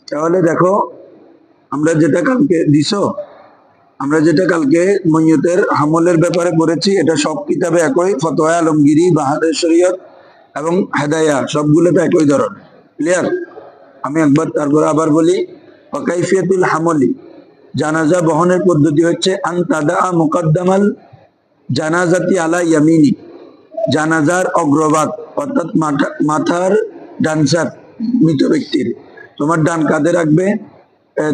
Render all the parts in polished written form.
তাহলে দেখো আমরা যেটা কালকে দিছো, আমরা যেটা কালকে মইয়তের হামলের ব্যাপারে পড়েছি, এটা সব কিতাবে একই, ফতোয়া আলমগিরি, বাহাদুর শরীয়ত এবং হেদায়া সবগুলোতে একই ধরনের। ক্লিয়ার? আমি একবার তারপর আবার বলি, ওয়াকাইফিয়াতুল হামলি, জানাজা বহনের পদ্ধতি হচ্ছে আন তাদা মুকদ্দামাল জানাজাতি আলা ইয়ামিনি, জানাজার অগ্রভাগ অর্থাৎ মাথার ডান সাইড মৃত ব্যক্তির তোমার ডান কাঁধে রাখবে।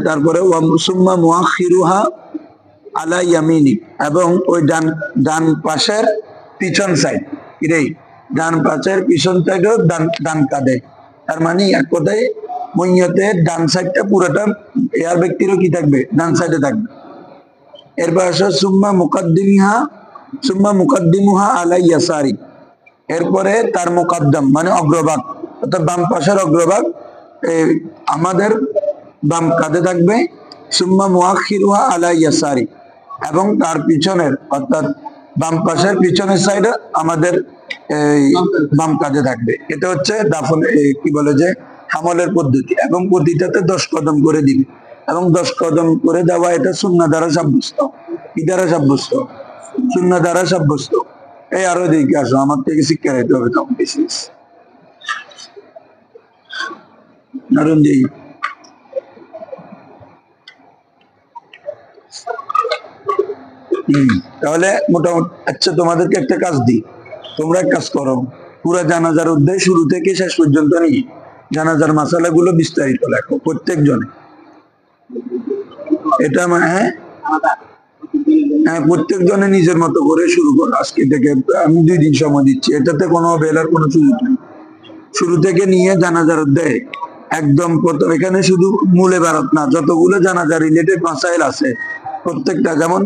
তারপরে সুম্মা মুআখিরুহা আলা ইয়ামিনি, এবং ওই ডান ডান পাশের পিছন সাইড, এটাই ডান পাশের পিছন সাইডও ডান কাঁধে। তার মানে এক কথায় মইয়তের ডান সাইডটা পুরোটা এর ব্যক্তিরও কি থাকবে, ডান সাইডে থাকবে। এরপর আসো সুম্মা মুকদ্দিমুহা আলা ইয়াসারি, এরপরে তার মুকদ্দম মানে অগ্রভাগ অর্থাৎ বাম পাশের অগ্রভাগ আমাদের বাম কাঁধে থাকবে। সুম্মা মুআখিরুহা আলা ইয়াসারি, এবং তার পিছনের অর্থাৎ বাম পাশের পিছনের সাইডে আমাদের বাম কাঁধে থাকবে। এটা হচ্ছে দাফন কি বলে যে হামলের পদ্ধতি, এবং প্রতিটাতে 10 কদম করে দিবে, এবং 10 কদম করে দেওয়া এটা সুন্নাহ দ্বারা সাব্যস্ত। কি দ্বারা সাব্যস্ত? সুন্নাহ দ্বারা সাব্যস্ত। এই আরো দিকে আসো, আমার থেকে শিক্ষা নিতে হবে তখন বেশি নারুন দিই। তাহলে মোটামুটি আচ্ছা, তোমাদেরকে একটা কাজ দিই, তোমরা এক কাজ করো, পুরা জানাজার উদ্দেশ্যে শুরু থেকে শেষ পর্যন্ত নিয়ে জানাজার মাসালাগুলো বিস্তারিত লেখো প্রত্যেকজনে। এটা হ্যাঁ হ্যাঁ, প্রত্যেকজনে নিজের মতো করে শুরু করো আজকে থেকে। আমি 2 দিন সময় দিচ্ছি, এটাতে কোনো বেলার কোনো সুযোগ নেই। শুরু থেকে নিয়ে জানাজার অধ্যায় একদম প্রথম, এখানে শুধু মূলে ভারত না, যতগুলো জানাজা রিলেটেড মাসাইল আছে প্রত্যেকটা, যেমন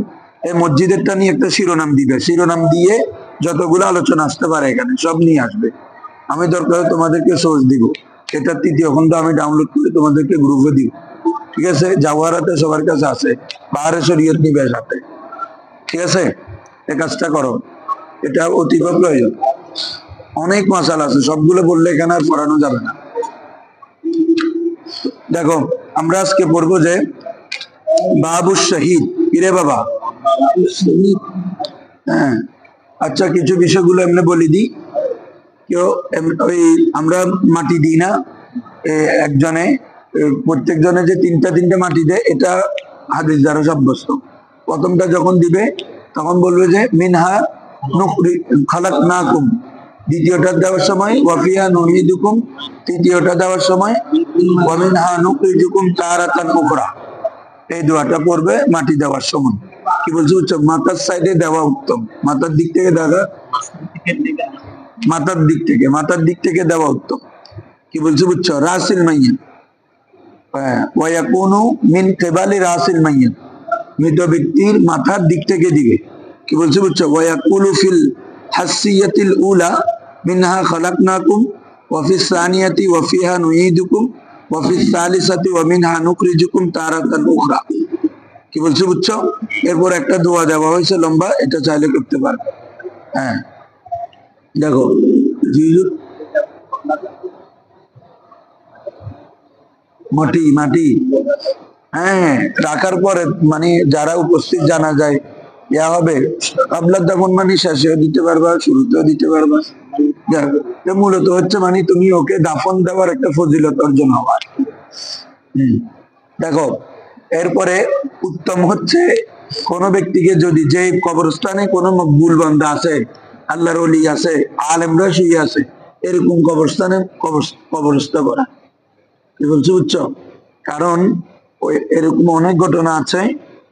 এই মসজিদেরটা নিয়ে একটা শিরোনাম দিবে, শিরোনাম দিয়ে যতগুলো আলোচনা আসতে পারে এখানে সব নিয়ে আসবে। আমি দরকার তোমাদেরকে সোর্স দিব, এটা 3য় খন্ড আমি ডাউনলোড করে তোমাদেরকে গ্রুপে দিব। ঠিক আছে? জাওয়ারাতে সবার কাছে আছে, বাহারে শরীয়ত নিবে সাথে। ঠিক আছে? এই কাজটা করো, এটা অতীব প্রয়োজন। অনেক মাসাল আছে, সবগুলো বললে এখানে আর পড়ানো যাবে না। দেখো আমরা আজকে পড়বো যে বাবু শহীদ। কিরে বাবা? হ্যাঁ, আচ্ছা কিছু বিষয়গুলো এমনি বলে দিই। কেউ ওই আমরা মাটি দিই না, একজনে প্রত্যেক জনে যে 3টা মাটি দেয়, এটা হাদিস দ্বারা সাব্যস্ত। প্রথমটা যখন দিবে তখন বলবে যে মিনহা খালাকনাকুম, দ্বিতীয়টা দেওয়ার সময় ওয়াফিয়া নুঈদুকুম, তৃতীয়টা দেওয়ার সময় ওয়া মিনহা নুখরিজুকুম তারাতান উখরা। এই দোয়াটা পড়বে মাটি দেওয়ার সময়। কি বলছো? মাথার সাইডে দেওয়া উত্তম, মাথার দিক থেকে দেখা, মাথার দিক থেকে দেওয়া উত্তম। কি বলছো বুঝছো? রাসিল মাইয়িত ওয়া ইয়াকুনু মিন কিবালি রাসিল মাইয়িত, মৃত ব্যক্তির মাথার দিক থেকে দিবে। কি বলছো বুঝছো? ওয়া ইয়াকুলু ফিল হাসিয়াতিল উলা মিনহা খালাকনাকুম ওয়া ফিস সানিয়াতি ওয়া ফিহা নুঈদুকুম ওয়া ফিস সালিসাতি ওয়া মিনহা নুখরিজুকুম তারাতান উখরা। কি বলছো বুঝছো? এরপর একটা দোয়া দেওয়া হয়েছে লম্বা, এটা চাইলে করতে পারবে। হ্যাঁ দেখো মাটি মাটি হ্যাঁ রাখার পরে মানে যারা উপস্থিত জানা যায় ইয়া হবে, কাবলার দাফন মানে শেষেও দিতে পারবা, শুরুতেও দিতে পারবা। মূলত হচ্ছে মানে তুমি ওকে দাফন দেওয়ার একটা ফজিলত অর্জন হওয়ার। দেখো এরপরে উত্তম হচ্ছে কোন ব্যক্তিকে যদি, যে কবরস্থানে কোনো মকবুল বান্দা আছে, আল্লাহর ওলি আছে, আলেমরা শুয়ে আছে, এরকম কবরস্থানে কবরস্থ করা। কি বলছো বুঝছো? কারণ এরকম অনেক ঘটনা আছে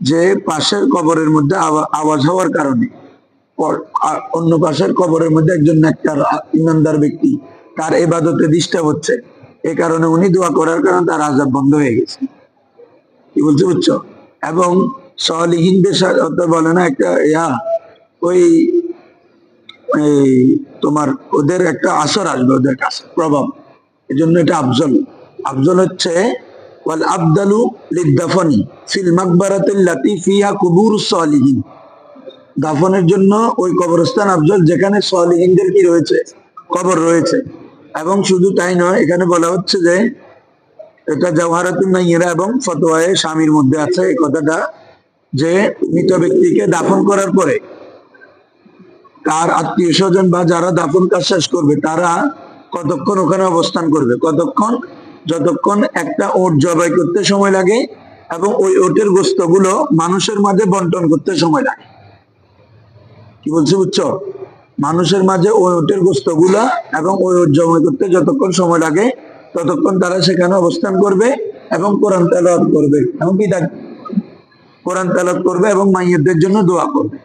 যে পাশের কবরের মধ্যে আওয়াজ হওয়ার কারণে অন্য পাশের কবরের মধ্যে একজন নেককার ইমানদার ব্যক্তি, তার ইবাদতে ডিস্টার্ব হচ্ছে, এই কারণে উনি দোয়া করার কারণে তার আযাব বন্ধ হয়ে গেছে। কি বলছো বুঝছো? এবং সালিহিনদের সাথে বলে না একটা ওই তোমার ওদের একটা আসর আসবে, ওদের কাছে প্রভাব, এই জন্য এটা আফজল। আফজল হচ্ছে ওয়াল আবদালু লিদাফনি ফিল মাকবারাতিল্লাতি ফিহা কুবুরুস সালিহিন, দাফনের জন্য ওই কবরস্থান আফজল যেখানে সালিহিনদের কি রয়েছে, কবর রয়েছে। এবং শুধু তাই নয়, এখানে বলা হচ্ছে যে এটা জাওহারাতুন নাইরা এবং ফতোয়ায়ে স্বামীর মধ্যে আছে এই কথাটা, যে মৃত ব্যক্তিকে দাফন করার পরে তার আত্মীয় স্বজন বা যারা দাফন কাজ শেষ করবে তারা কতক্ষণ ওখানে অবস্থান করবে, কতক্ষণ, যতক্ষণ একটা ওট জবাই করতে সময় লাগে এবং ওই ওটের গোস্তগুলো মানুষের মাঝে বন্টন করতে সময় লাগে। কি বলছি বুঝছো? মানুষের মাঝে ওই ওটের গোস্তগুলা এবং ওই ওট জবাই করতে যতক্ষণ সময় লাগে ততক্ষণ তারা সেখানে অবস্থান করবে এবং কোরআন তেলাওয়াত করবে, এমনকি কোরআন তেলাওয়াত করবে এবং মাইয়্যিতদের জন্য দোয়া করবে।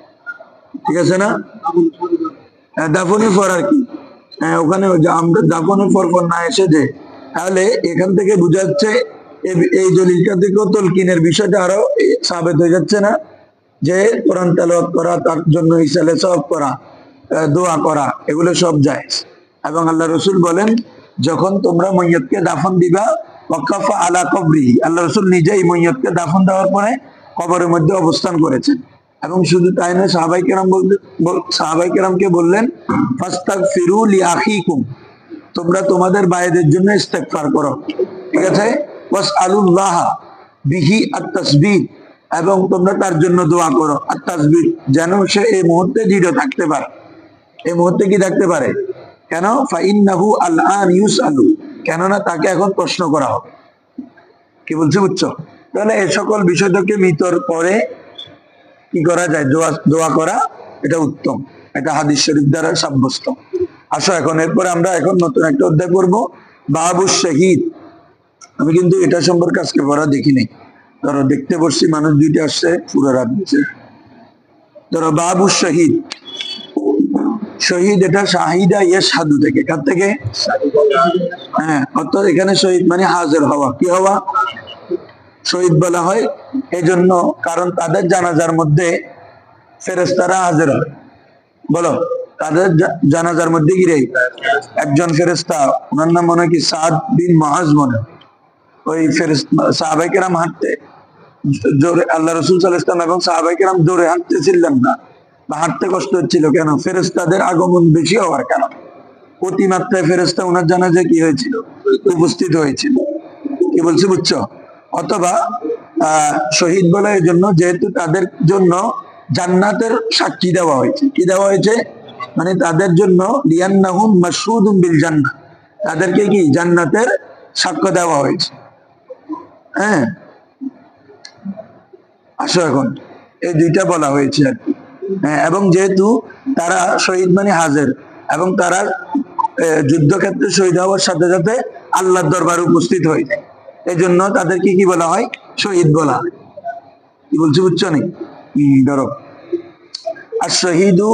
ঠিক আছে না? দাফনের পর আর কি, ওখানে আমরা দাফনের পর না এসে যে, তাহলে এখান থেকে বোঝা যাচ্ছে এই দলিলটা থেকেও তলকিনের বিষয়টা আরো সাবেত হয়ে যাচ্ছে না, যে কোরআন তেলাওয়াত করা, তার জন্য ইসালে সওয়াব করা, দোয়া করা, এগুলো সব জায়েজ। এবং আল্লাহ রসুল বলেন, যখন তোমরা মইয়তকে দাফন দিবা ওয়াকাফা আলা কবরি, আল্লাহ রসুল নিজেই মইয়তকে দাফন দেওয়ার পরে কবরের মধ্যে অবস্থান করেছেন। এবং শুধু তাই নয়, সাহাবাই কেরামকে বললেন ফাস্তাগফিরু লিআখিকুম, তোমরা তোমাদের ভাইদের জন্য ইস্তেগফার করো। ঠিক আছে? ওয়াসআলুল্লাহ বিহি আত-তাসবিহ, এবং তোমরা তার জন্য দোয়া করো আত-তাসবিহ, যেন সে এই মুহূর্তে দৃঢ় থাকতে পারে। এই মুহূর্তে কি থাকতে পারে? কেন? ফাইন্নাহু আল-আন ইউসআলু, কেননা তাকে এখন প্রশ্ন করা হবে। কি বলছি বুঝছো? তাহলে এই সকল বিষয় থেকে মৃত্যুর পরে কি করা যায়? দোয়া করা, এটা উত্তম, এটা হাদিস শরীফ দ্বারা সাব্যস্ত। আসো এখন এরপরে আমরা এখন নতুন একটা অধ্যায় পড়বো, বাবুশ শহীদ। আমি কিন্তু এটা সম্পর্কে আজকে পড়া দেখি নাই, ধরো দেখতে বসছি, মানুষ দুইটা আসছে, পুরো রাত দিচ্ছে। ধরো বাবুশ শহীদ, শহীদ এটা শাহিদা ইয়াশহাদু থেকে, কার থেকে? হ্যাঁ, অর্থাৎ এখানে শহীদ মানে হাজির হওয়া। কি হওয়া? শহীদ বলা হয় এজন্য কারণ তাদের জানাজার মধ্যে ফেরেশতারা হাজির হয়। বলো, তাদের জানাজার মধ্যে গিরে একজন ফেরেশতা, ওনার নাম মনে হয় কি সাদ বিন মুআজ, মনে ওই সাহাবায়ে কেরাম হাঁটতে জোরে, আল্লাহ রাসূল সাল্লাল্লাহু আলাইহি ওয়াসাল্লাম এবং সাহাবায়ে কেরাম জোরে হাঁটতেছিলেন না, বা হাঁটতে কষ্ট হচ্ছিল। কেন? ফেরেশতাদের আগমন বেশি হওয়ার কারণে অতিমাত্রায় ফেরেশতা ওনার জানাজায় কি হয়েছিল? উপস্থিত হয়েছিল। কি বলছি বুঝছো? অথবা শহীদ বলা এই জন্য যেহেতু তাদের জন্য জান্নাতের সাক্ষী দেওয়া হয়েছে। কি দেওয়া হয়েছে? মানে তাদের জন্য লিয়ান্নাহুম মাশহুদুম বিল জান্নাহ, তাদেরকে কি জান্নাতের সাক্ষ্য দেওয়া হয়েছে। হ্যাঁ, আসো এখন এই দুইটা বলা হয়েছে আর কি। হ্যাঁ, এবং যেহেতু তারা শহীদ মানে হাজির, এবং তারা যুদ্ধক্ষেত্রে শহীদ হওয়ার সাথে সাথে আল্লাহর দরবারে উপস্থিত হয়ে যায়, এই জন্য তাদেরকে কি বলা হয়? শহীদ বলা হয়। কি বলছি বুঝছো? নি ধরো, আর শহীদু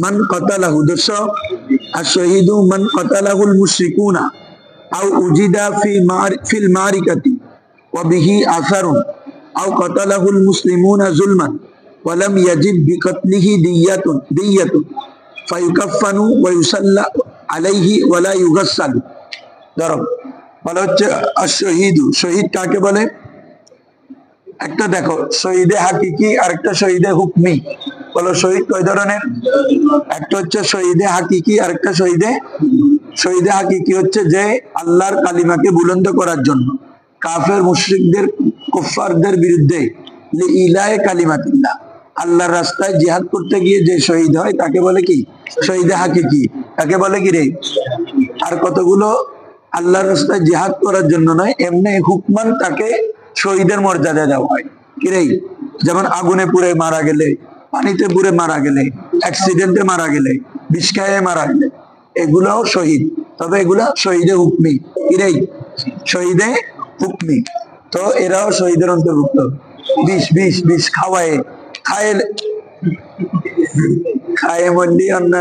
মান কাতালাহু, দর্শো, আর শহীদু মান কাতালাহুল মুশরিকুনা আও উজিদা ফিল মারিকাতি ওয়া বিহি আসারুন আও কাতালাহুল মুসলিমুনা যুলমান ওয়া লাম ইয়াজিব বিকাতলিহি দিয়াতুন ফায়ুকাফফানু ওয়া ইউসাল্লা আলাইহি ওয়া লা ইউগাসসালু। ধরো, বলা হচ্ছে আশ-শহীদু, শহীদ কাকে বলে? একটা দেখো, শহীদে হাকিকি আর একটা শহীদে হুকমি। বলো, শহীদ কয় ধরনের? একটা হচ্ছে শহীদে হাকিকি, আর একটা শহীদে হাকিকি হচ্ছে যে আল্লাহর কালিমাকে বুলন্দ করার জন্য কাফের মুশরিকদের, কুফফারদের বিরুদ্ধে ইলায়ে কালিমাতিল্লাহ, আল্লাহর রাস্তায় জিহাদ করতে গিয়ে যে শহীদ হয় তাকে বলে কি? শহীদে হাকিকি। তাকে বলে কি রে? আর কতগুলো আল্লাহর রাস্তায় জিহাদ করার জন্য নয়, এমনি হুকমান তাকে শহীদের মর্যাদা দেওয়া হয়। কি রে? যেমন আগুনে পুড়ে মারা গেলে, পানিতে পুড়ে মারা গেলে, অ্যাক্সিডেন্টে মারা গেলে, বিষ খেয়ে মারা গেলে, এগুলোও শহীদ। তবে এগুলা শহীদে হুকমি। কি রে? শহীদে হুকমি। তো এরাও শহীদের অন্তর্ভুক্ত। বিষ খাওয়ায়, খায়ে মরলি অন্য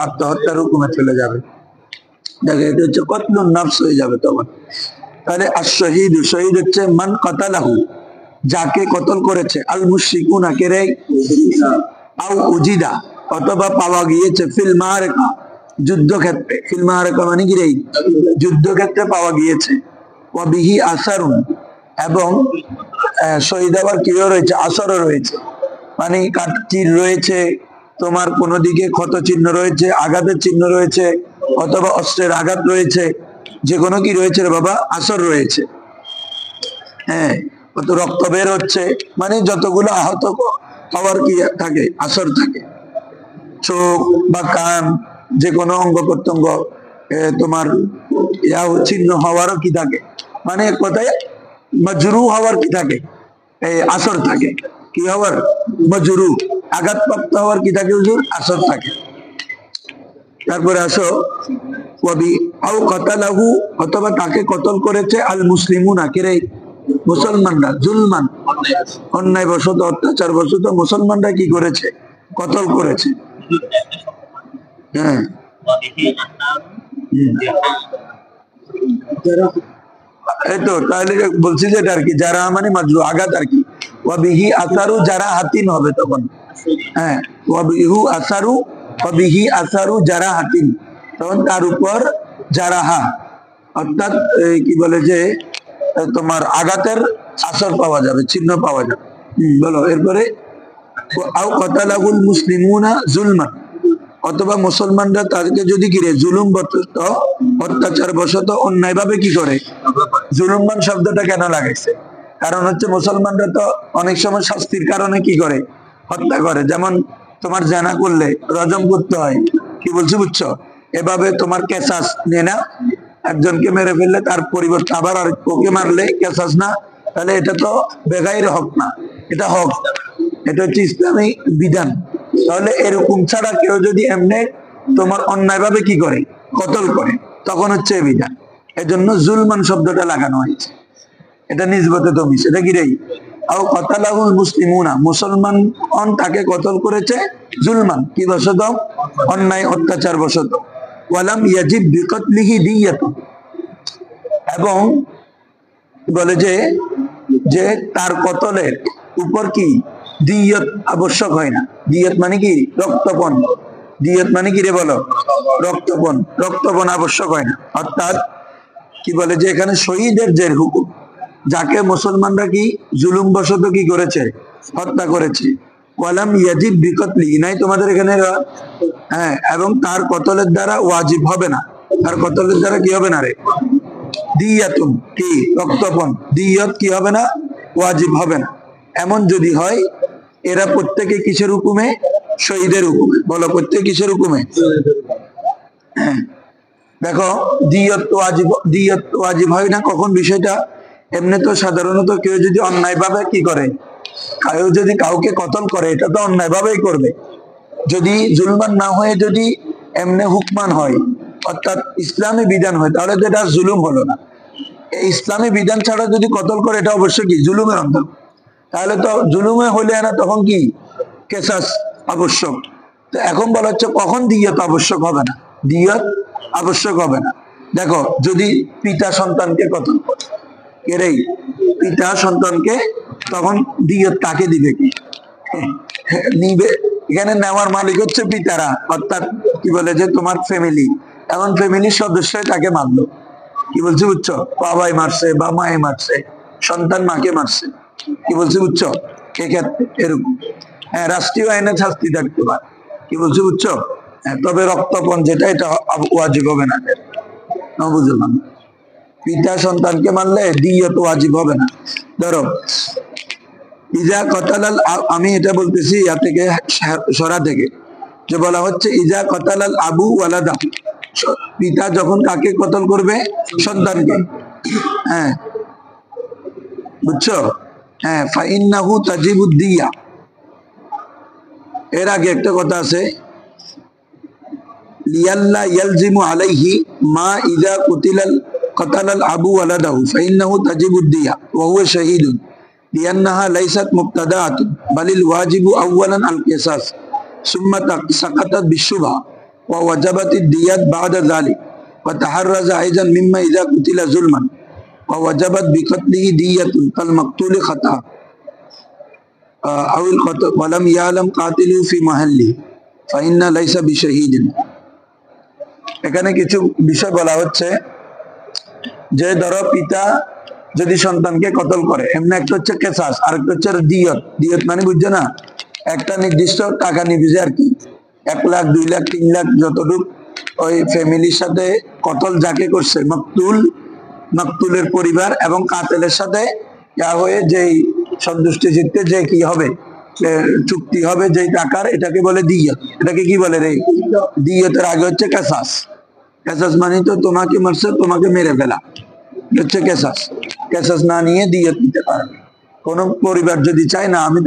আত্মহত্যার হুকুমে চলে যাবে, দেখো এটা হচ্ছে কতলুন নফস হয়ে যাবে তখন। তাহলে আর-শহীদ, শহীদ হচ্ছে মান কাতালাহু, যাকে কতল করেছে, আল মুশরিকুনা, কে রে? আও উজিদা, অথবা পাওয়া গিয়েছে, ফিল মাআরিকা, যুদ্ধক্ষেত্রে। ফিল মাআরিকা মানে কি রে? যুদ্ধক্ষেত্রে পাওয়া গিয়েছে। ওয়া বিহি আসারুন, এবং শহীদ আবার কিও রয়েছে? আসরও রয়েছে, মানে কাটচির রয়েছে, তোমার কোনো দিকে ক্ষত চিহ্ন রয়েছে, আঘাতের চিহ্ন রয়েছে, অথবা অস্ত্রের আঘাত রয়েছে, যে কোনো কি রয়েছে রে বাবা, আসর রয়েছে। হ্যাঁ, কত রক্ত বের হচ্ছে, মানে যতগুলো আহত হওয়ার কি থাকে, আসর থাকে। চোখ বা কান, যে কোনো অঙ্গ প্রত্যঙ্গ তোমার ছিন্ন হওয়ারও কি থাকে, মানে এক কথায় মজরু হওয়ার কি থাকে, আসর থাকে। কি হওয়ার? মজরু, আঘাতপ্রাপ্ত হওয়ার কি থাকে হুজুর? আসর থাকে। তারপরে আসো, কবি আও কতালাহু, অথবা তাকে কতল করেছে আল মুসলিমুনা, কিরে মুসলমানরা, জুলমান অন্যায় বশত, অত্যাচার বশত মুসলমানরা কি করেছে? কতল করেছে। হ্যাঁ, এই তো তাহলে বলছি যে এটা আর কি, যারা মানে মাজরু, আঘাত আর কি। ওয়াবিহি আসারু, যারা হাতিন হবে তখন। হ্যাঁ, ওয়াবিহু আসারু, ওয়াবিহি আসারু যারা হাতিন, তখন তার উপর জারাহা, অর্থাৎ কি বলে যে তোমার আঘাতের আসর পাওয়া যাবে, চিহ্ন পাওয়া যাবে। বলো এরপরে, আও কতালাহুল মুসলিমুনা জুলমান, অথবা মুসলমানরা তাদেরকে যদি কিরে জুলুম বশত, অত্যাচার বশত, অন্যায় ভাবে কি করে। জুলুমমান শব্দটা কেন লাগাইছে? কারণ হচ্ছে মুসলমানরা তো অনেক সময় শাস্তির কারণে কি করে, হত্যা করে। যেমন তোমার জানা করলে রজম করতে হয়, কি বলছি বুঝছো? এভাবে তোমার কেসাস নিয়ে না, একজনকে মেরে ফেললে তার পরিবর্তে আবার আর ওকে মারলে কেসাস না, তাহলে এটা তো বেগাইর হক না, এটা হক, এটা হচ্ছে ইসলামী বিধান। তাহলে এরকম ছাড়া কেউ যদি এমনি তোমার অন্যায় ভাবে কি করে, কতল করে, তখন হচ্ছে বিধান। এজন্য জুলমান শব্দটা লাগানো হয়েছে, এটা নিজবতে তমিজ, এটা কি রে? আও কতালাহুল মুসলিমুনা, মুসলমান তাকে কতল করেছে জুলমান, কি বশত? অন্যায় অত্যাচার বশত। ওয়ালাম ইয়াজিব বিকতলিহি দিয়াত, এবং বলে যে যে তার কতলের উপর কি দিয়ত আবশ্যক হয় না। দিয়ত মানে কি? রক্তপণ। দিয়ত মানে কি রে বলো? রক্তপণ। রক্তপণ আবশ্যক হয় না, অর্থাৎ কি বলে যে এখানে শহীদের যে হুকুম, যাকে মুসলমানরা কি জুলুম বশত কি করেছে, হত্যা করেছে, ওয়ালাম ইয়াজিব বিকতলি, নাই তোমাদের এখানে? হ্যাঁ, এবং তার কতলের দ্বারা ওয়াজিব হবে না, তার কতলের দ্বারা কি হবে না রে? দিয়াতুন, কি রক্তপণ, দিয়ত কি হবে না? ওয়াজিব হবে না। এমন যদি হয়, এরা প্রত্যেকে কিসের হুকুমে? শহীদের হুকুমে। বলো, প্রত্যেক কিসের হুকুমে? হ্যাঁ, দেখো দিয়ত ওয়াজিব হয় না কখন বিষয়টা? এমনি তো সাধারণত কেউ যদি অন্যায় ভাবে কি করে, কেউ যদি কাউকে কতল করে, এটা তো অন্যায় ভাবেই করবে। যদি জুলমান না হয়ে যদি এমনি হুকমান হয়, অর্থাৎ ইসলামী বিধান হয়, তাহলে তো এটা জুলুম হলো না। এই ইসলামী বিধান ছাড়া যদি কতল করে, এটা অবশ্যই কি জুলুমের অন্তর্গত। তাহলে তো জুলুমে হলে না, তখন কি কেসাস আবশ্যক। তো এখন বলা হচ্ছে কখন দিয়ত আবশ্যক হবে না, দিয়ত আবশ্যক হবে না। দেখো, যদি পিতা সন্তানকে কতল করে, এরাই পিতা সন্তানকে, তখন দিয়ত কাকে দিবে? কি নিবে? এখানে নেওয়ার মালিক হচ্ছে পিতারা, অর্থাৎ কি বলে যে তোমার ফ্যামিলি, এমন ফ্যামিলির সদস্যই তাকে মারলো, কি বলছি বুঝছো? বাবাই মারছে বা মায়ে মারছে, সন্তান মাকে মারছে, কি বলছি বুঝছো? এক্ষেত্রে এরকম হ্যাঁ, রাষ্ট্রীয় আইনে শাস্তি থাকতে পারে, কি বলছি বুঝছো? হ্যাঁ, তবে রক্তপণ যেটা, এটা ওয়াজিব হবে না। বুঝলাম, পিতা সন্তানকে মারলে দিয়ত ওয়াজিব হবে না। ধরো ইজা কতালাল, আমি এটা বলতেছি ইয়া থেকে, সরা থেকে, যে বলা হচ্ছে ইজা কতালাল আবু ওয়ালাদা, পিতা যখন কাকে কতল করবে? সন্তানকে। হ্যাঁ, বুঝছো? হ্যাঁ, ফাইন্নাহু তাজিবুদ দিয়া। এর আগে একটা কথা আছে, লিয়াল্লা ইয়ালজিমু আলাইহি মা ইজা কুতিলাল কতালাল আবু ওয়ালাদাহু ফাইন্নাহু তাজিবুদ দিয়া ওয়া হুয়া শাহীদুন লিআন্নাহা লাইসাত মুবতাদাআতুন বালিল ওয়াজিবু আওয়ালান আল কিসাস সুম্মা সাকাতাত বিশুবহা ওয়া ওয়াজাবাতিদ দিয়াত বা'দা যালিক ওয়া তাহাররাজা আইজান মিম্মা ইজা কুতিলা যুলমান ওয়া ওয়াজাবাত বিকতলিহি দিয়াতুন কাল মাকতুলি খাতা আউল খাতা ওয়া লাম ইয়ালাম কাতিলু ফি মাহাল্লি ফাইন্না লাইসা বিশাহীদিন। এখানে কিছু বিষয় বলা হচ্ছে, যে ধরো পিতা যদি সন্তানকে কতল করে, এমনি একটা হচ্ছে কেসাস, আরেকটা হচ্ছে দিয়ত। দিয়ত মানে বুঝছো না, একটা নির্দিষ্ট টাকা নিবে আর কি, 1 লাখ 2 লাখ 3 লাখ যতটুক ওই ফ্যামিলির সাথে কতল যাকে করছে মাকতুলের পরিবার এবং কাতেলের সাথে হয়ে যেই সন্তুষ্টি চিত্তে যে কি হবে চুক্তি হবে যেই টাকার, এটাকে বলে দিয়ত। এটাকে কি বলে রে? দিয়তের আগে হচ্ছে কেসাস। কেসাস মানে তো তোমাকে মারছে, তোমাকে মেরে ফেলা হচ্ছে কেসাস। কেসাস না নিয়ে দিয়ত নিতে পারবে। কোন পরিবার যদি চায় না আমি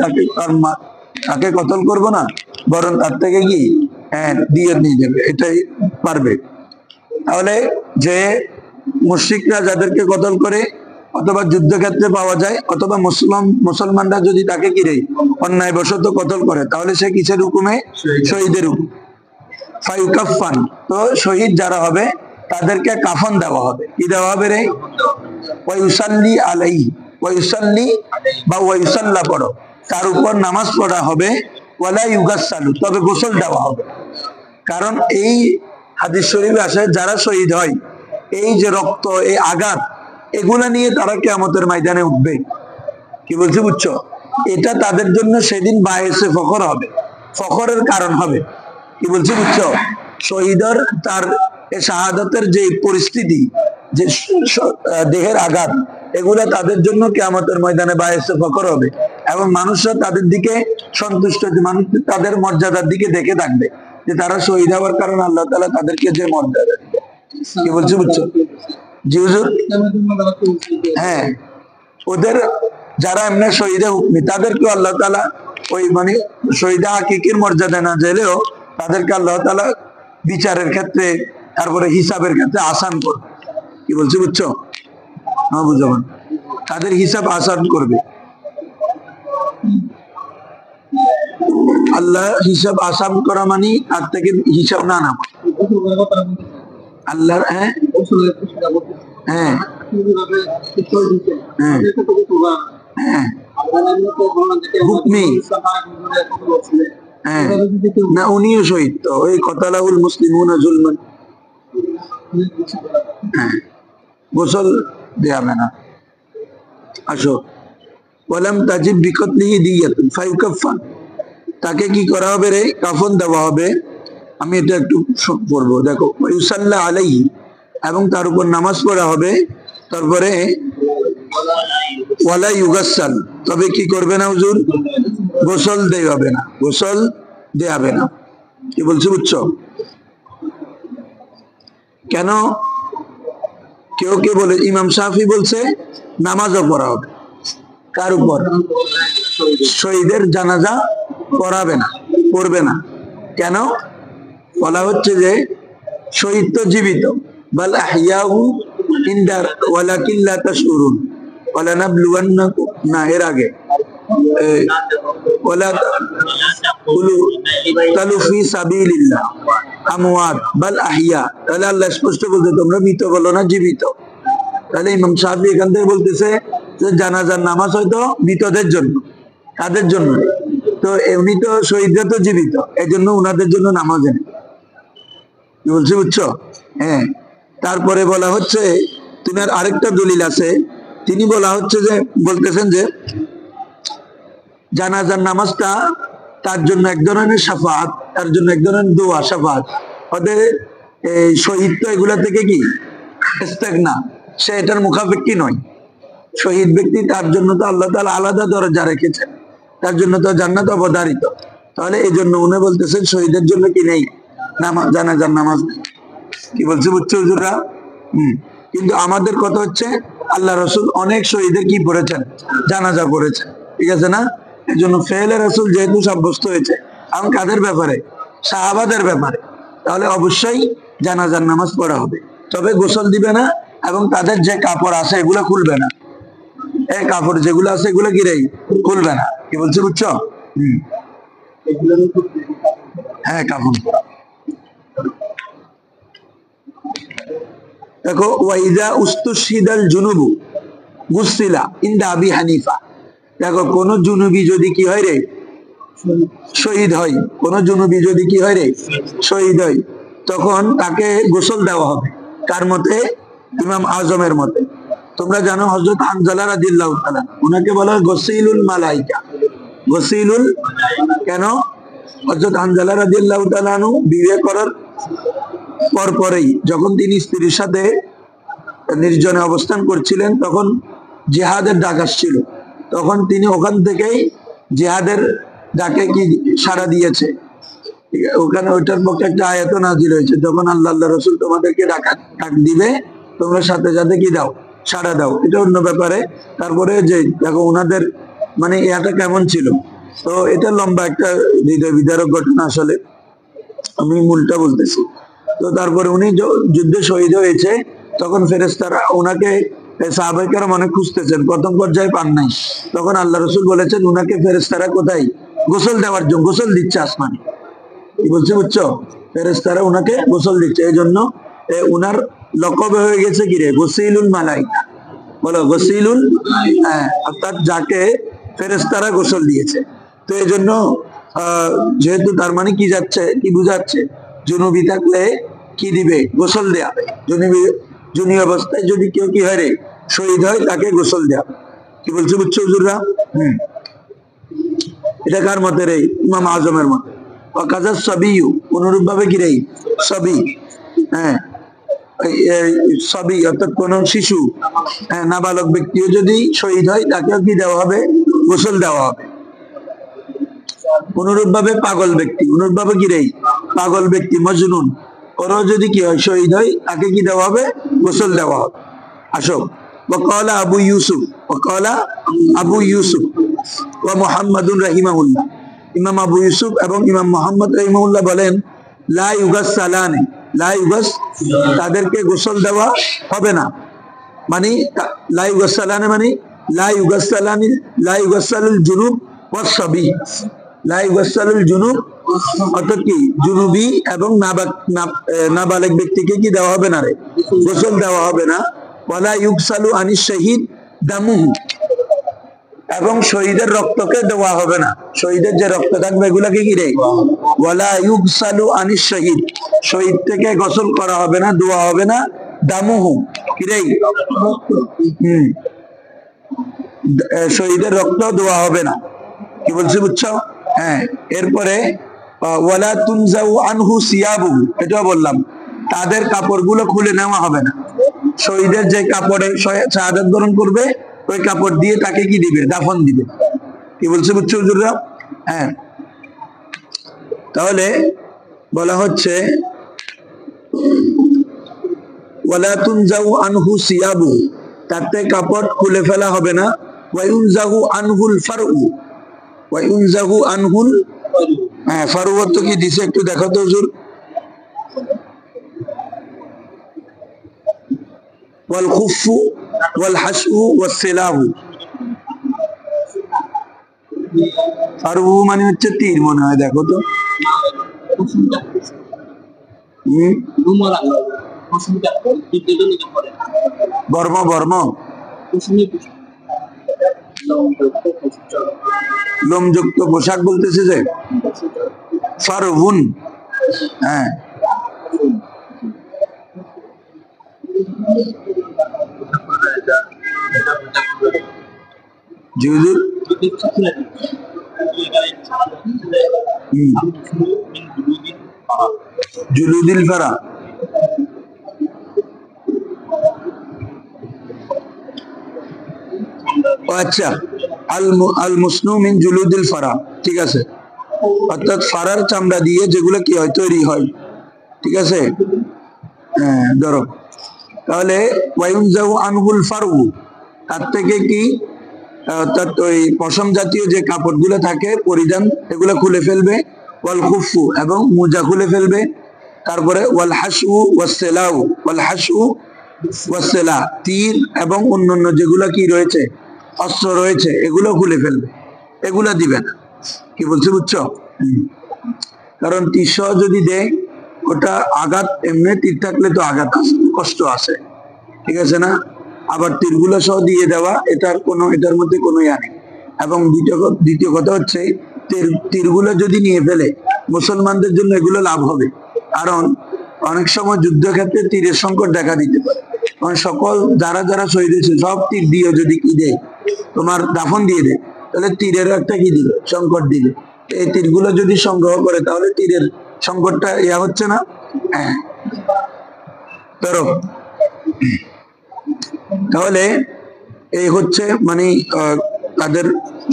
তাকে কতল করব না, বরং তার থেকে কি দিয়ত নিয়ে যাবে, এটাই পারবে। তাহলে যে মুশরিকরা যাদেরকে কতল করে অথবা যুদ্ধক্ষেত্রে পাওয়া যায়, অথবা মুসলমানরা যদি তাকে কিরে অন্যায় বশত কতল করে, তাহলে সে কিসের হুকুমে? শহীদের হুকুম। ফায়ুকাফান, তো শহীদ যারা হবে তাদেরকে কাফন দেওয়া হবে। কি দেওয়া হবে রে? ওয়ায়ুসাল্লি আলাইহি, ওয়ায়ুসাল্লি বা ওয়ায়ুসাল্লা পড়ো, তার উপর নামাজ পড়া হবে। ওয়ালা ইউগাসসালু, তবে গোসল দেওয়া হবে। কারণ এই হাদিস শরীফে আসে যারা শহীদ হয়, এই যে রক্ত, এই আঘাত, এগুলা নিয়ে তারা কিয়ামতের ময়দানে উঠবে। কি বলছি বুঝছো? এটা তাদের জন্য সেদিন বায়েসে ফখর হবে, ফখরের কারণ হবে। কি বলছি বুঝছো? শহীদের তার শাহাদাতের যে পরিস্থিতি, যে দেহের আঘাত, এগুলা তাদের জন্য কিয়ামতের ময়দানে বায়েসে ফখর হবে। এবং মানুষরা তাদের দিকে সন্তুষ্ট, মানুষ তাদের মর্যাদার দিকে দেখে থাকবে, যে তারা শহীদ হওয়ার কারণে আল্লাহ তাআলা তাদেরকে যে মর্যাদা দিবে। কি বলছি বুঝছো? জি হুজুর। হ্যাঁ, ওদের যারা এমনি শহীদে হুকমি, তাদেরকে আল্লাহ তাআলা ওই মানে শহীদে হাকিকির মর্যাদা না দিলেও তাদেরকে আল্লাহ তাআলা বিচারের ক্ষেত্রে, তারপরে হিসাবের ক্ষেত্রে আসান করবে। কি বলছি বুঝছো? হ্যাঁ বুঝো, তাদের হিসাব আসান করবে আল্লাহ। হিসাব আসান করা মানে তার থেকে হিসাব না নেওয়া আল্লাহর। হ্যাঁ হ্যাঁ হ্যাঁ হুকমি। হ্যাঁ না, উনিও শহীদ তো, ওই কতালাহুল মুসলিমুনা জুলমান। হ্যাঁ, গোসল দেওয়া না। আসো, ওয়ালাম তাজিব বিকতলিহি দিয়াতুন ফায়ুকাফফান, তাকে কি করা হবে রে? কাফন দেওয়া হবে। আমি এটা একটু পড়বো, দেখো। ইউসাল্লা আলাইহি, এবং তার উপর নামাজ পড়া হবে। তারপরে ওয়ালা ইউগাসসাল, তবে কি করবে না হুজুর? গোসল দেওয়াবে না, গোসল দেওয়াবে না। কি বলছি বুঝছো? কেন? কেউ কে বলে, ইমাম শাফি বলছে নামাজও পড়া হবে। কার উপর? শহীদের জানাজা পড়াবে না, পড়বে না। কেন? বলা হচ্ছে যে শহীদ তো জীবিত, বাল আহইয়াহু ইনদার ওয়ালাকিন লা তাশউরুন ওয়ালা নাবলুওয়ান্নাকুম, না এর আগে ওয়ালা তালু ফি সাবিলিল্লাহ আমওয়াত বাল আহইয়া। তাহলে আল্লাহ স্পষ্ট বলতে, তোমরা মৃত বলো না, জীবিত। তাহলে ইমাম শাফি এখান থেকে বলতেছে যে জানাজার নামাজ হয়তো মৃতদের জন্য, তাদের জন্য। তো এমনি তো শহীদরা তো জীবিত, এই জন্য উনাদের জন্য নামাজ নেই। কি বলছি বুঝছো? হ্যাঁ। তারপরে বলা হচ্ছে, তিনার আরেকটা দলিল আছে। তিনি বলা হচ্ছে যে, বলতেছেন যে জানাজার নামাজটা তার জন্য এক ধরনের শাফাআত, তার জন্য এক ধরনের দোয়া, শাফাআত। ওদের এই শহীদ তো এগুলা থেকে কি ইস্তেগনা, সে এটার মুখাপেক্ষী নয়। শহীদ ব্যক্তি, তার জন্য তো আল্লাহ তাআলা আলাদা দরজা রেখেছেন, তার জন্য তো জান্নাত অবধারিত। তাহলে এই জন্য উনি বলতেছেন শহীদের জন্য কি নেই নামাজ, জানাজার নামাজ নেই। কি বলছে বুঝছো হুজুররা? কিন্তু আমাদের কথা হচ্ছে আল্লাহ রাসূল অনেক শহীদের কি পড়েছেন? জানাজা পড়েছেন। ঠিক আছে না? এই জন্য ফেলে রাসূল যেহেতু সাব্যস্ত হয়েছে, এবং কাদের ব্যাপারে? সাহাবাদের ব্যাপারে, তাহলে অবশ্যই জানাজার নামাজ পড়া হবে। তবে গোসল দিবে না, এবং তাদের যে কাপড় আছে এগুলা খুলবে না। এই কাপড় যেগুলো আছে এগুলো কি রে? খুলবে না। কি বলছে বুঝছো? হ্যাঁ, কাপড়। দেখো, ওয়াইদা উস্তুশহিদাল জুনুবু গুসিলা ইনদা আবি হানিফা। দেখো, কোন জুনুবি যদি কি হয় রে? শহীদ হয়। কোন জুনুবি যদি কি হয় রে? শহীদ হয়, তখন তাকে গোসল দেওয়া হবে। কার মতে? ইমাম আজমের মতে। তোমরা জানো হযরত হানজালা রাদিয়াল্লাহু তাআলা, ওনাকে বলা হয় গসিলুল মালাইকা। গসিলুল, কেন? হযরত হানজালা রাদিয়াল্লাহু তাআলা বিয়ে করার পরপরেই যখন তিনি স্ত্রীর সাথে নির্জনে অবস্থান করছিলেন তখন জিহাদের ডাক আসছিল, তখন তিনি ওখান থেকেই জিহাদের ডাকে কি সাড়া দিয়েছে। ওখানে ওইটার পক্ষে একটা আয়াত নাযিল হয়েছে, যখন আল্লাহ রসুল তোমাদেরকে ডাক দিবে তোমরা সাথে সাথে কি দাও, সাড়া দাও। এটা অন্য ব্যাপারে। তারপরে যে দেখো ওনাদের মানে এটা কেমন ছিল, তো এটা লম্বা একটা হৃদয় বিদারক ঘটনা। আসলে আমি মূলটা বলতেছি। তো তারপরে উনি যুদ্ধে শহীদ হয়েছে, তখন ফেরেশতারা ওনাকে সাহাবায়ে কেরাম অনেক খুঁজতেছেন, প্রথম পর্যায়ে পান নাই। তখন আল্লাহ রসুল বলেছেন উনাকে ফেরেশতারা কোথায় গোসল দেওয়ার জন্য গোসল দিচ্ছে আসমানে। কি বলছে বুঝছো? ফেরেশতারা উনাকে গোসল দিচ্ছে, এই জন্য উনার লকব হয়ে গেছে কি রে, গসিলুল মালাইকা। বলো গসিলুল, অর্থাৎ যাকে ফেরেশতারা গোসল দিয়েছে। তো এই জন্য যেহেতু তার মানে কি যাচ্ছে, কি বুঝাচ্ছে, জুনুবি থাকলে কি দিবে, গোসল দেয়া। জুনি অবস্থায় যদি কেউ কি হয় রে শহীদ হয় তাকে গোসল দেয়া। কি বলছে বুঝছো হুজুররা? এটা কার মতে রে? ইমাম আজমের মতে। কাজা সবিউ, অনুরূপ ভাবে কি রে সবি, সবি অর্থাৎ কোন শিশু, নাবালক ব্যক্তিও যদি শহীদ হয় তাকেও কি দেওয়া হবে, গোসল দেওয়া হবে। অনুরূপ ভাবে পাগল ব্যক্তি, অনুরূপ ভাবে কি রে পাগল ব্যক্তি মজনুন, ওরও যদি কি হয় শহীদ হয় তাকে কি দেওয়া হবে, গোসল দেওয়া হবে। আসো, ওয়াকালা আবু ইউসুফ, ওয়াকালা আবু ইউসুফ ওয়া মুহাম্মাদুন রাহিমাহুল্লাহ, ইমাম আবু ইউসুফ এবং ইমাম মুহাম্মদ রাহিমাহুল্লাহ বলেন লা ইউগাসসালানি, লা ইউগাস, তাদেরকে গোসল দেওয়া হবে না। মানে লা ইউগাসসালানি মানে লা ইউগাসসালানি, লা ইউগাসসালুল জুনুব ওয়াস সাবি, লা ইউগাসসালুল জুনুব অর্থাৎ কি জুনুবি এবং নাবালেগ ব্যক্তিকে কি দেওয়া হবে না রে, গোসল দেওয়া হবে না। ওয়ালা ইউগসালু আনিশ শাহিদ দামুহু, এবং শহীদের রক্তকে দেওয়া হবে না। শহীদের যে রক্ত থাকবে এগুলাকে কি রে, ওয়ালা ইউগসালু আনিশ শাহিদ, শহীদ থেকে গোসল করা হবে না, দোয়া হবে না। দামুহু কি রে, শহীদের রক্ত দোয়া হবে না। কি বলছি বুঝছো? এরপরে ওয়ালা তুনজাউ আনহু সিয়াবুহু, এটাও বললাম, তাদের কাপড়গুলো খুলে নেওয়া হবে না। শহীদের যে কাপড়ে শাহাদাত বরণ করবে ওই কাপড় দিয়ে তাকে কি দিবে, দাফন দিবে। কি বলছে বুঝছো হুজুররা? তাহলে বলা হচ্ছে ওয়ালা তুনজাউ আনহু সিয়াবুহু, তাতে কাপড় খুলে ফেলা হবে না। ওয়ায়ুনজাহু আনহুল ফারউ, ওয়ায়ুনজাহু আনহুল, ফারউ তো কি দিছে একটু দেখো তো হুজুর। ওয়াল খুফু ওয়াল হাসু ওয়াস সিলাহু, ফারউ মানে হচ্ছে তীর মনে হয়, দেখো তো। বর্ম, বর্ম, লোমযুক্ত পোশাক বলতেছে যে ফারউন। জুলুদিল ফারা, আচ্ছা, আল মুসনু মিন জুলুদিল ফারা, ঠিক আছে, অর্থাৎ ফারার চামড়া দিয়ে যেগুলো কি হয়, তৈরি হয়। ঠিক আছে, ধরো তাহলে ওয়ায়ুনজাউ আনহুল ফারউ, তার থেকে কি অর্থাৎ ওই পশম জাতীয় যে কাপড়গুলো থাকে পরিধান এগুলো খুলে ফেলবে। ওয়াল খুফু, এবং মোজা খুলে ফেলবে। তারপরে ওয়াল হাসু ওয়াস সিলাউ, ওয়াল হাসু ওয়াস সিলা, তীর এবং অন্যান্য যেগুলো কি রয়েছে অস্ত্র রয়েছে এগুলো খুলে ফেলবে, এগুলা দিবে না। কি বলছে বুঝছো? কারণ তীর সহ যদি দেয় ওটা আঘাত, এমনি তীর থাকলে তো আঘাত আছে, কষ্ট আছে, ঠিক আছে না? আবার তীরগুলো সহ দিয়ে দেওয়া, এটার মধ্যে কোনো ইয়া নেই। এবং দ্বিতীয় কথা হচ্ছে তীরগুলো যদি নিয়ে ফেলে মুসলমানদের জন্য এগুলো লাভ হবে, কারণ অনেক সময় যুদ্ধক্ষেত্রে তীরের সংকট দেখা দিতে পারে। কারণ সকল যারা শহীদ হয়েছে সব তীর দিয়ে যদি কি দেয়, তোমার দাফন দিয়ে দেয়, তাহলে তীরের একটা কি দিবে, সংকট দিবে। এই তীরগুলো যদি সংগ্রহ করে তাহলে তীরের সংকটটা ইয়া হচ্ছে না। ধরো তাহলে এই হচ্ছে মানে তাদের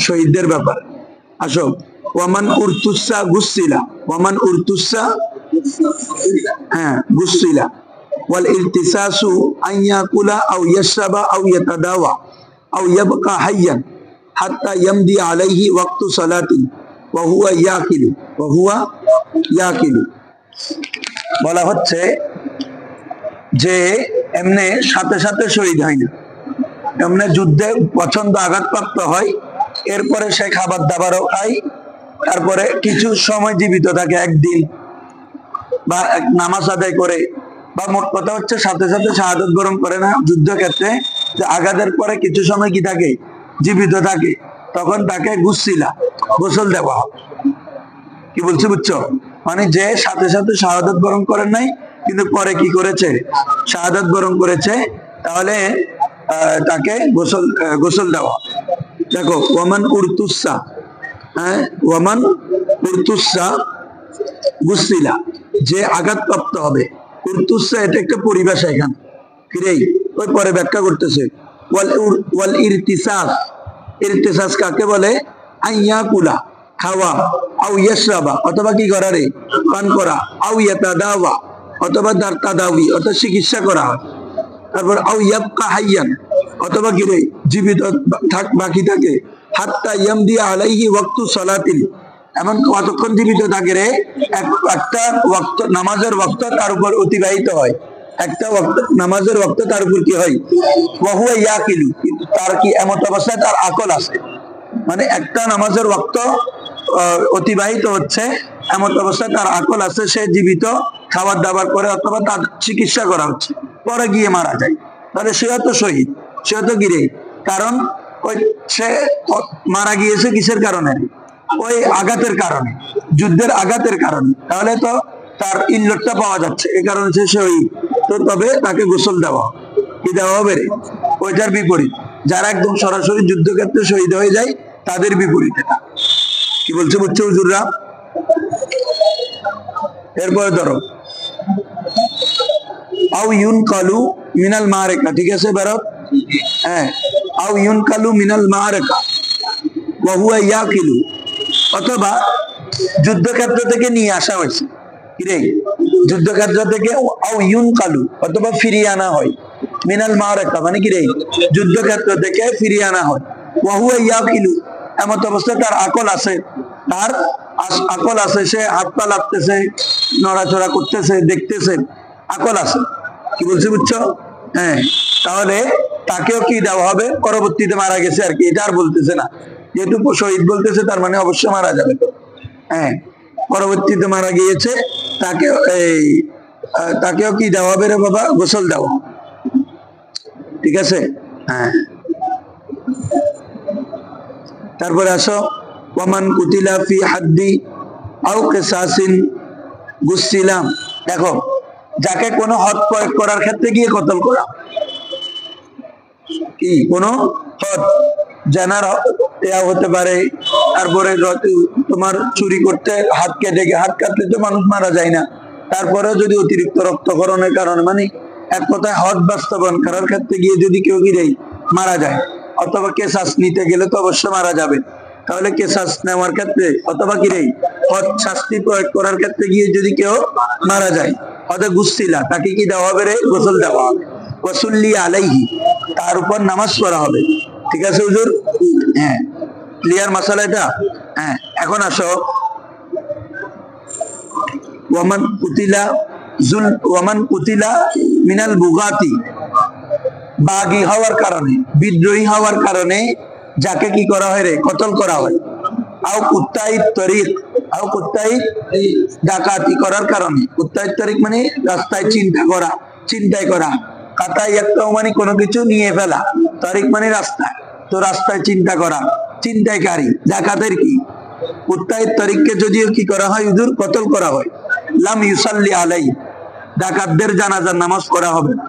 শহীদদের ব্যাপার। আসো, ওয়ামান উরতুসা গুসিলা, ওয়ামান উরতুসা হ্যাঁ গুসিলা ওয়াল ইলতিসাসু আন ইয়াকুলা আও ইয়াশরাবা আও ইয়াতাদাওয়া আও ইয়াবকা হাইয়ান হাত্তা ইয়ামদি আলাইহি ওয়াক্তু সালাতিন ওয়া হুয়া ইয়াকিলু, ওয়া হুয়া ইয়াকিলু। বলা হচ্ছে যে এমনি সাথে সাথে শহীদ হয় না, এমনি যুদ্ধে প্রচন্ড আঘাতপ্রাপ্ত হয়, এরপরে সে খাবার দাবারও খায়, তারপরে কিছু সময় জীবিত থাকে, একদিন বা নামাজ আদায় করে, বা মোট কথা হচ্ছে সাথে সাথে শাহাদাত বরণ করে না যুদ্ধক্ষেত্রে, যে আঘাতের পরে কিছু সময় কি থাকে, জীবিত থাকে, তখন তাকে গুসিলা, গোসল দেওয়া হয়। কি বলছি বুঝছো? মানে যে সাথে সাথে শাহাদাত বরণ করেন নাই, কিন্তু পরে কি করেছে, শাহাদাত বরণ করেছে, তাহলে তাকে গোসল দেওয়া। দেখো, ওয়ামান উরতুসা, হ্যাঁ ওয়ামান উরতুসা গুসিলা, যে আঘাতপ্রাপ্ত হবে। উরতুসা এটা একটা পরিভাষা, এখানে ফিরেই ওই পরে ব্যাখ্যা করতেছে। ওয়াল ইরতিসাস, ইরতিসাস কাকে বলে? আইয়াকুলা, খাওয়া, আও ইয়াশরাবা অথবা কি করা রে, পান করা, আও ইয়াতাদাওয়া অথবা তার তাদাউই অর্থাৎ চিকিৎসা করা হয়। তারপর আও ইয়াবকা হাইয়ান অথবা কি রে, জীবিত বাকি থাকে, হাত্তা ইয়ামদি আলাইহি ওয়াক্তু সালাতিল, এমন কতক্ষণ জীবিত থাকে রে, একটা ওয়াক্ত নামাজের ওয়াক্ত তার উপর অতিবাহিত হয়, একটা নামাজের ওয়াক্ত তার উপর কি হয়, ওয়া হুয়া ইয়াকিলু, কিন্তু তার কি এমত অবস্থায় তার আকল আছে, মানে একটা নামাজের ওয়াক্ত অতিবাহিত হচ্ছে, এমন অবস্থায় তার আকল আছে, সে জীবিত, খাবার দাবার করে অথবা তার চিকিৎসা করা হচ্ছে, পরে গিয়ে মারা যায়, তাহলে সেও তো শহীদ, সেও তো গিরে। কারণ ওই সে মারা গিয়েছে কিসের কারণে? ওই আঘাতের কারণে, যুদ্ধের আঘাতের কারণে, তাহলে তো তার ইল্লতটা পাওয়া যাচ্ছে, এই কারণে সে শহীদ। তো তবে তাকে গোসল দেওয়া, কি দেওয়া হবে রে? ওইটার বিপরীত, যারা একদম সরাসরি যুদ্ধক্ষেত্রে শহীদ হয়ে যায় তাদের বিপরীত এটা। কি বলছে বুঝছো হুজুররা? এরপরে ধরো আও ইউনকালু মিনাল মারেকা, ঠিক আছে বেরত, হ্যাঁ আও ইউনকালু মিনাল মারেকা ওয়া হুয়া ইয়াকিলু, অথবা যুদ্ধক্ষেত্র থেকে নিয়ে আসা হয়েছে, কি রে, যুদ্ধক্ষেত্র থেকে আও ইউনকালু অথবা ফিরিয়ে আনা হয়, মিনাল মারেকা মানে কি রে, যুদ্ধক্ষেত্র থেকে ফিরিয়ে আনা হয়, ওয়া হুয়া ইয়াকিলু, এমত অবস্থায় তার আকল আছে, তার আকল আছে, সে হাত পা লাগতেছে, নড়াচড়া করতেছে, দেখতেছে, আকল আছে। কি বলছে বুঝছো? হ্যাঁ, তাহলে তাকেও কি দেওয়া হবে? পরবর্তীতে মারা গেছে আর কি, এটা আর বলতেছে না, যেহেতু শহীদ বলতেছে তার মানে অবশ্যই মারা যাবে তো। হ্যাঁ, পরবর্তীতে মারা গিয়েছে, তাকেও কি দেওয়া হবে রে বাবা? গোসল দেওয়া, ঠিক আছে। হ্যাঁ, তারপরে আসো, ওয়ামান কুতিলা ফি হাদ্দি আও কিসাসিন গুসিলাম। দেখো, যাকে কোনো হদ প্রয়োগ করার ক্ষেত্রে গিয়ে কতল করা, কি কোনো হদ, জানার হতে পারে, তারপরে তোমার চুরি করতে হাত কেটে, হাত কাটলে তো মানুষ মারা যায় না, তারপরেও যদি অতিরিক্ত রক্তক্ষরণের কারণে, মানে এক কথায় হদ বাস্তবায়ন করার ক্ষেত্রে গিয়ে যদি কেউ গিরেই মারা যায়, অথবা কেসাস নিতে গেলে তো অবশ্যই মারা যাবে, তাহলে কেসাস নেওয়ার ক্ষেত্রে অথবা কিরে হদ শাস্তি প্রয়োগ করার ক্ষেত্রে গিয়ে যদি কেউ মারা যায়, হদে গুসিলা, তাকে কি দেওয়া হবে রে? গোসল দেওয়া হবে। ওয়াসুল্লি আলাইহি, তার উপর নামাজ পড়া হবে। ঠিক আছে হুজুর? হ্যাঁ, ক্লিয়ার মাসালা এটা? হ্যাঁ, এখন আসো, ওয়ামান কুতিলা মিনাল বুগাতি, বাগী হওয়ার কারণে, বিদ্রোহী হওয়ার কারণে যাকে কি করা হয় রে? কতল করা হয়। আও কুত্তাই তরিক, আও কুত্তাই ডাকাতি করার কারণে, কুত্তাই তরিক মানে রাস্তায় চিন্তাই করা, কাতাই একটা মানে কোনো কিছু নিয়ে ফেলা, তরিক মানে রাস্তা, তো রাস্তায় চিন্তা করা, চিন্তাইকারী, ডাকাতের কি কুত্তাই তরিককে যদিও কি করা হয় হুজুর? কতল করা হয়। লাম ইউসাল্লি আলাই, ডাকাতদের জানাজার নামাজ পড়া হবে না।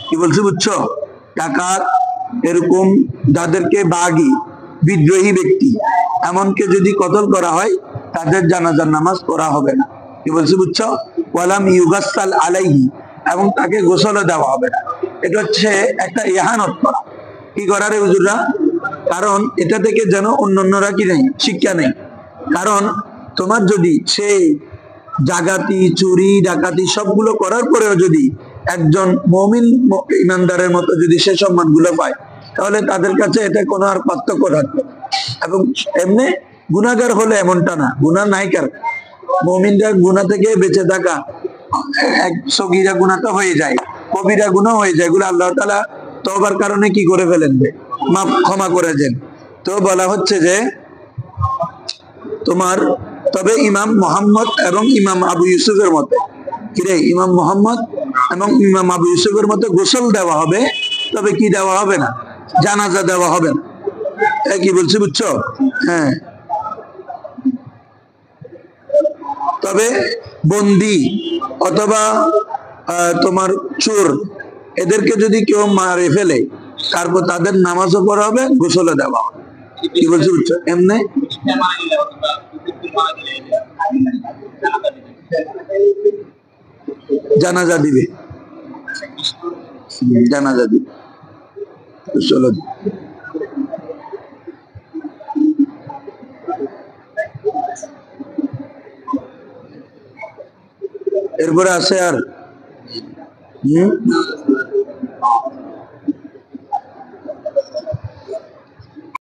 কি বলছি বুঝছো? ডাকাত এরকম যাদেরকে বাগী বিদ্রোহী ব্যক্তি এমনকে যদি কতল করা হয়, তাদের জানাজার নামাজ পড়া হবে না। কি বলছি বুঝছো? ওয়ালাম ইউগাসসাল আলাইহি, এবং তাকে গোসলও দেওয়া হবে না। এটা হচ্ছে একটা ইহানত করা। কি করা রে হুজুররা? কারণ এটা থেকে যেন অন্যান্যরা কি নেই, শিক্ষা নেই। কারণ তোমার যদি সেই জাগাতি, চুরি, ডাকাতি সবগুলো করার পরেও যদি একজন মুমিন ইমানদারের মতো যদি সে সম্মানগুলো পায়, তাহলে তাদের কাছে এটা কোনো আর পার্থক্য থাকবে। এবং এমনি গুনাহগার হলে এমনটা না, গুনাহ নাই কার। মুমিনরা গুনাহ থেকে বেঁচে থাকা, এক সগীরা গুনাহ তো হয়ে যায়, কবিরা গুনাহ হয়ে যায়, এগুলো আল্লাহ তাআলা তওবার কারণে কি করে ফেলেন, মাফ ক্ষমা করে দেন। তো বলা হচ্ছে যে তোমার তবে ইমাম মোহাম্মদ এবং ইমাম আবু ইউসুফের মতে, কিরে ইমাম মোহাম্মদ এবং ইমাম আবু ইউসুফের মতে গোসল দেওয়া হবে, তবে কি দেওয়া হবে না, জানাজা দেওয়া হবে না। কি বলছি বুঝছো? হ্যাঁ, তবে বন্দি অথবা তোমার চোর, এদেরকে যদি কেউ মারে ফেলে, তারপর তাদের নামাজও পড়া হবে, গোসলও দেওয়া হবে। কি বলছি বুঝছো? এমনি জানাজা দিবে, জানাজা দিবে। চলো, এরপরে আছে আর